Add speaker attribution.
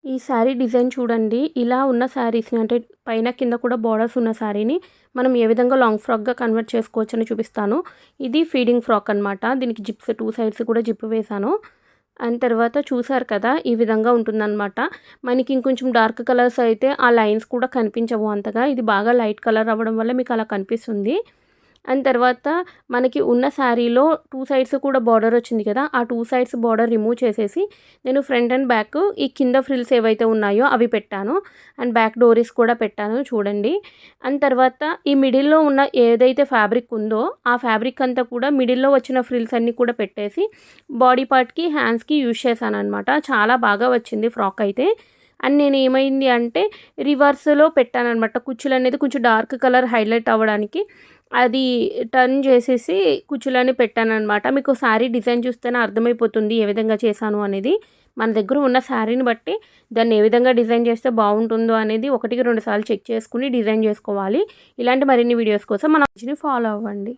Speaker 1: ఈ శారీ డిజైన్ చూడండి. ఇలా ఉన్న శారీస్‌ని అంటే పైన, కింద కూడా బోర్డర్స్ ఉన్న శారీని మనం ఏ విధంగా లాంగ్ ఫ్రాక్‌గా కన్వర్ట్ చేసుకోవచ్చని చూపిస్తాను. ఇది ఫీడింగ్ ఫ్రాక్ అనమాట. దీనికి జిప్స్ 2 సైడ్స్ కూడా జిప్ వేశాను. అండ్ తర్వాత చూసారు కదా! ఈ విధంగా ఉంటుందనమాట. మనకి ఇంకొంచెం డార్క్ కలర్స్ అయితే ఆ లైన్స్ కూడా కనిపించవు అంతగా. ఇది బాగా లైట్ కలర్ అవ్వడం వల్ల మీకు అలా కనిపిస్తుంది. అండ్ తర్వాత మనకి ఉన్న శారీలో 2 సైడ్స్ కూడా బార్డర్ వచ్చింది కదా! ఆ 2 సైడ్స్ బార్డర్ రిమూవ్ చేసేసి నేను ఫ్రంట్ అండ్ బ్యాక్ ఈ కింద ఫ్రిల్స్ ఏవైతే ఉన్నాయో అవి పెట్టాను. అండ్ బ్యాక్ డోరీస్ కూడా పెట్టాను చూడండి. అండ్ తర్వాత ఈ మిడిల్‌లో ఉన్న ఏదైతే ఫ్యాబ్రిక్ ఉందో ఆ ఫ్యాబ్రిక్ అంతా కూడా మిడిల్‌లో వచ్చిన ఫ్రిల్స్ అన్నీ కూడా పెట్టేసి బాడీ పార్ట్‌కి, హ్యాండ్స్‌కి యూజ్ చేశాననమాట. చాలా బాగా వచ్చింది ఫ్రాక్ అయితే. అండ్ నేను ఏమైంది అంటే రివర్స్‌లో పెట్టాననమాట. కుచ్చులనేది కొంచెం డార్క్ కలర్ హైలైట్ అవ్వడానికి అది టర్న్ చేసేసి కుచ్చులని పెట్టాననమాట. మీకు శారీ డిజైన్ చూస్తేనే అర్థమైపోతుంది ఏ విధంగా చేశాను అనేది. మన దగ్గర ఉన్న శారీని బట్టి దాన్ని ఏ విధంగా డిజైన్ చేస్తే బాగుంటుందో అనేది 1, 2 సార్లు చెక్ చేసుకొని డిజైన్ చేసుకోవాలి. ఇలాంటి మరిన్ని వీడియోస్ కోసం మన పేజ్‌ని ఫాలో అవ్వండి.